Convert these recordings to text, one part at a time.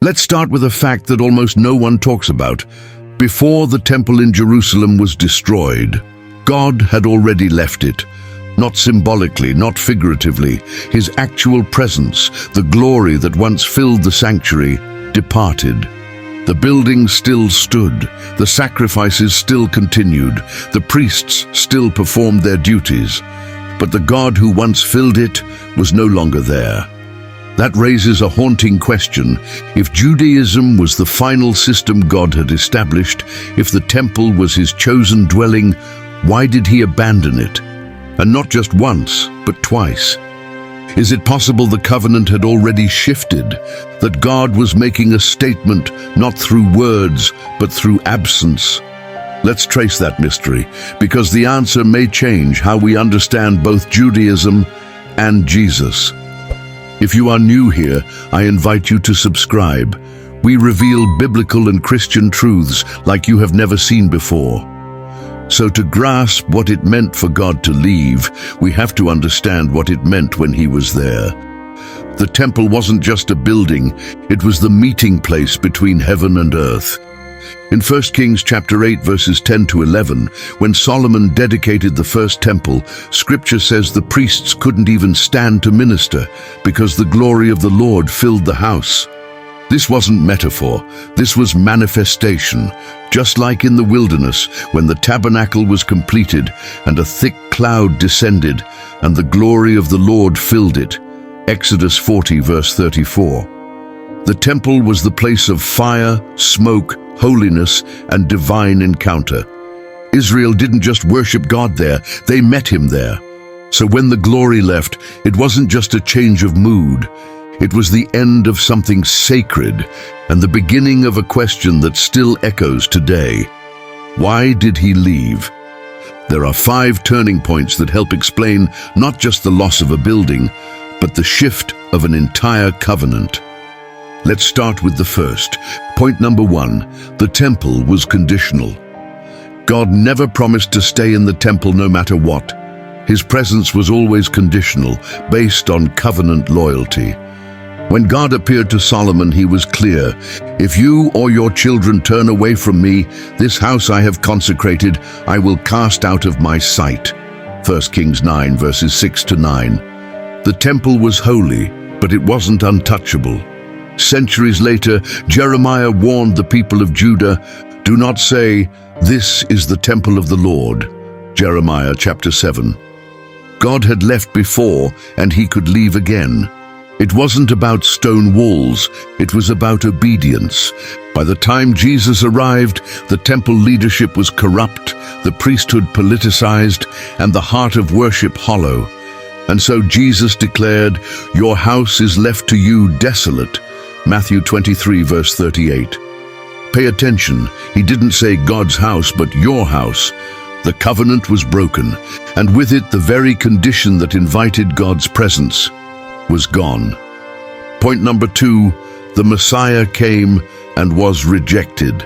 Let's start with a fact that almost no one talks about. Before the temple in Jerusalem was destroyed, God had already left it. Not symbolically, not figuratively. His actual presence, the glory that once filled the sanctuary, departed. The building still stood, the sacrifices still continued, the priests still performed their duties, but the God who once filled it was no longer there. That raises a haunting question. If Judaism was the final system God had established, if the temple was his chosen dwelling, why did he abandon it? And not just once, but twice. Is it possible the covenant had already shifted, that God was making a statement not through words, but through absence? Let's trace that mystery, because the answer may change how we understand both Judaism and Jesus. If you are new here, I invite you to subscribe. We reveal biblical and Christian truths like you have never seen before. So to grasp what it meant for God to leave, we have to understand what it meant when he was there. The temple wasn't just a building, it was the meeting place between heaven and earth. In 1 Kings chapter 8 verses 10 to 11, when Solomon dedicated the first temple, scripture says the priests couldn't even stand to minister because the glory of the Lord filled the house. This wasn't metaphor, this was manifestation. Just like in the wilderness, when the tabernacle was completed and a thick cloud descended and the glory of the Lord filled it. Exodus 40 verse 34. The temple was the place of fire, smoke, holiness, and divine encounter. Israel didn't just worship God there, they met him there. So when the glory left, it wasn't just a change of mood. It was the end of something sacred and the beginning of a question that still echoes today. Why did he leave? There are 5 turning points that help explain not just the loss of a building, but the shift of an entire covenant. Let's start with the first. Point number 1, the temple was conditional. God never promised to stay in the temple no matter what. His presence was always conditional, based on covenant loyalty. When God appeared to Solomon, he was clear, "If you or your children turn away from me, this house I have consecrated, I will cast out of my sight." 1 Kings 9 verses 6 to 9. The temple was holy, but it wasn't untouchable. Centuries later, Jeremiah warned the people of Judah, "Do not say, 'This is the temple of the Lord.'" Jeremiah chapter 7. God had left before, and he could leave again. It wasn't about stone walls, it was about obedience. By the time Jesus arrived, the temple leadership was corrupt, the priesthood politicized, and the heart of worship hollow. And so Jesus declared, "Your house is left to you desolate." Matthew 23 verse 38. Pay attention, he didn't say God's house, but your house. The covenant was broken, and with it the very condition that invited God's presence was gone. Point number 2, the Messiah came and was rejected.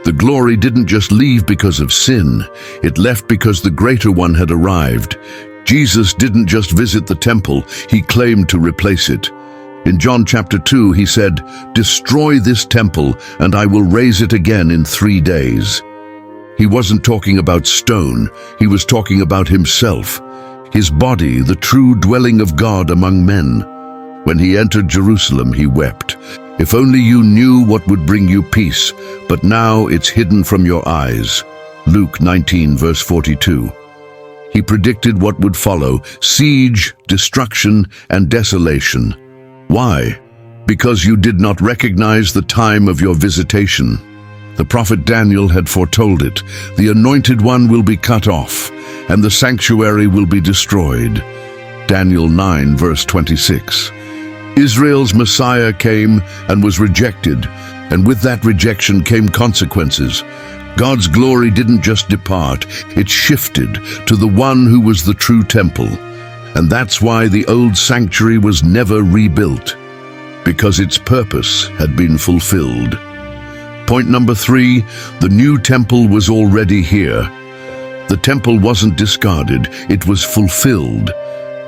The glory didn't just leave because of sin, it left because the greater one had arrived. Jesus didn't just visit the temple, he claimed to replace it. In John chapter 2, he said, "Destroy this temple, and I will raise it again in 3 days." He wasn't talking about stone, he was talking about himself. His body, the true dwelling of God among men. When he entered Jerusalem, he wept. "If only you knew what would bring you peace, but now it's hidden from your eyes." Luke 19 verse 42. He predicted what would follow: siege, destruction, and desolation. Why? Because you did not recognize the time of your visitation. The prophet Daniel had foretold it. The anointed one will be cut off, and the sanctuary will be destroyed. Daniel 9 verse 26. Israel's Messiah came and was rejected, and with that rejection came consequences. God's glory didn't just depart, it shifted to the one who was the true temple. And that's why the old sanctuary was never rebuilt, because its purpose had been fulfilled. Point number 3, the new temple was already here. The temple wasn't discarded, it was fulfilled.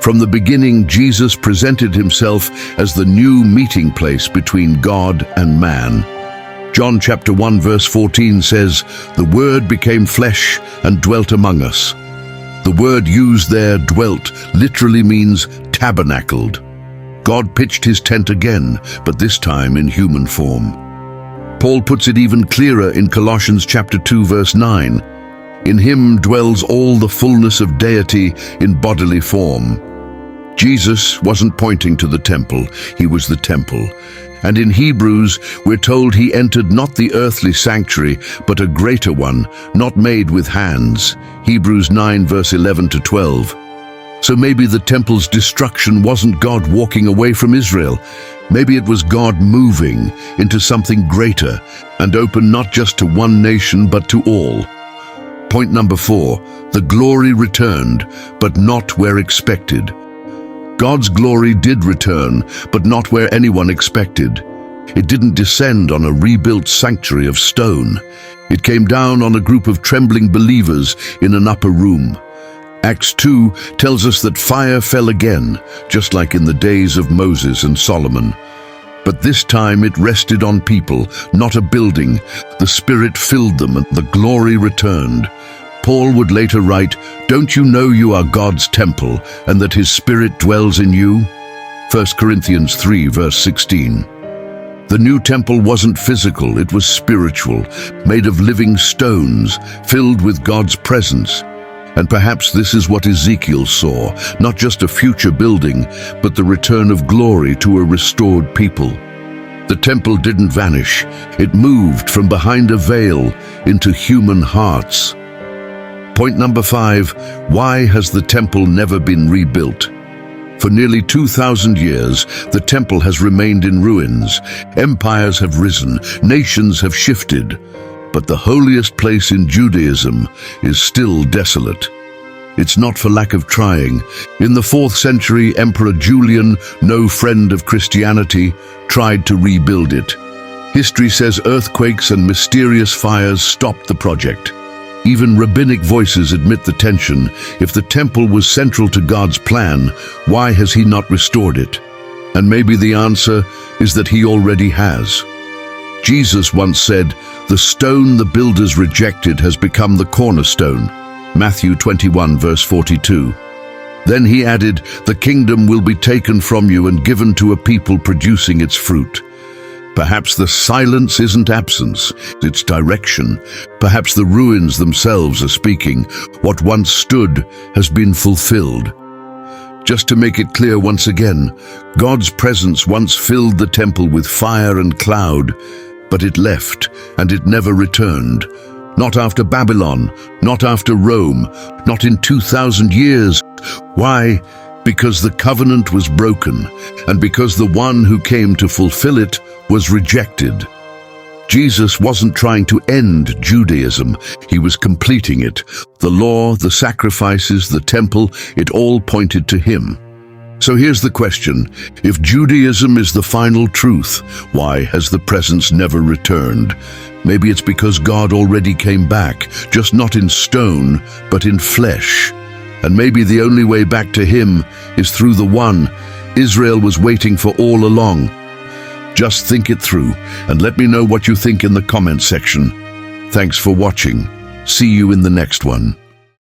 From the beginning, Jesus presented himself as the new meeting place between God and man. John chapter 1 verse 14 says, "The Word became flesh and dwelt among us." The word used there, dwelt, literally means tabernacled. God pitched his tent again, but this time in human form. Paul puts it even clearer in Colossians chapter 2 verse 9. In him dwells all the fullness of deity in bodily form. Jesus wasn't pointing to the temple, he was the temple. And in Hebrews, we're told he entered not the earthly sanctuary, but a greater one, not made with hands. Hebrews 9 verse 11 to 12. So maybe the temple's destruction wasn't God walking away from Israel. Maybe it was God moving into something greater and open not just to one nation, but to all. Point number 4, the glory returned, but not where expected. God's glory did return, but not where anyone expected. It didn't descend on a rebuilt sanctuary of stone. It came down on a group of trembling believers in an upper room. Acts 2 tells us that fire fell again, just like in the days of Moses and Solomon. But this time it rested on people, not a building. The Spirit filled them and the glory returned. Paul would later write, "Don't you know you are God's temple and that his Spirit dwells in you?" 1 Corinthians 3 verse 16. The new temple wasn't physical, it was spiritual, made of living stones, filled with God's presence. And perhaps this is what Ezekiel saw, not just a future building, but the return of glory to a restored people. The temple didn't vanish, it moved from behind a veil into human hearts. Point number 5, why has the temple never been rebuilt? For nearly 2,000 years, the temple has remained in ruins. Empires have risen, nations have shifted, but the holiest place in Judaism is still desolate. It's not for lack of trying. In the 4th century, Emperor Julian, no friend of Christianity, tried to rebuild it. History says earthquakes and mysterious fires stopped the project. Even rabbinic voices admit the tension. If the temple was central to God's plan, why has he not restored it? And maybe the answer is that he already has. Jesus once said, "The stone the builders rejected has become the cornerstone." Matthew 21 verse 42. Then he added, "The kingdom will be taken from you and given to a people producing its fruit." Perhaps the silence isn't absence, it's direction. Perhaps the ruins themselves are speaking. What once stood has been fulfilled. Just to make it clear once again, God's presence once filled the temple with fire and cloud, but it left and it never returned. Not after Babylon, not after Rome, not in 2,000 years. Why? Because the covenant was broken, and because the one who came to fulfill it was rejected. Jesus wasn't trying to end Judaism, he was completing it. The law, the sacrifices, the temple, it all pointed to him. So here's the question, if Judaism is the final truth, why has the presence never returned? Maybe it's because God already came back, just not in stone, but in flesh. And maybe the only way back to him is through the one Israel was waiting for all along. Just think it through and let me know what you think in the comment section. Thanks for watching. See you in the next one.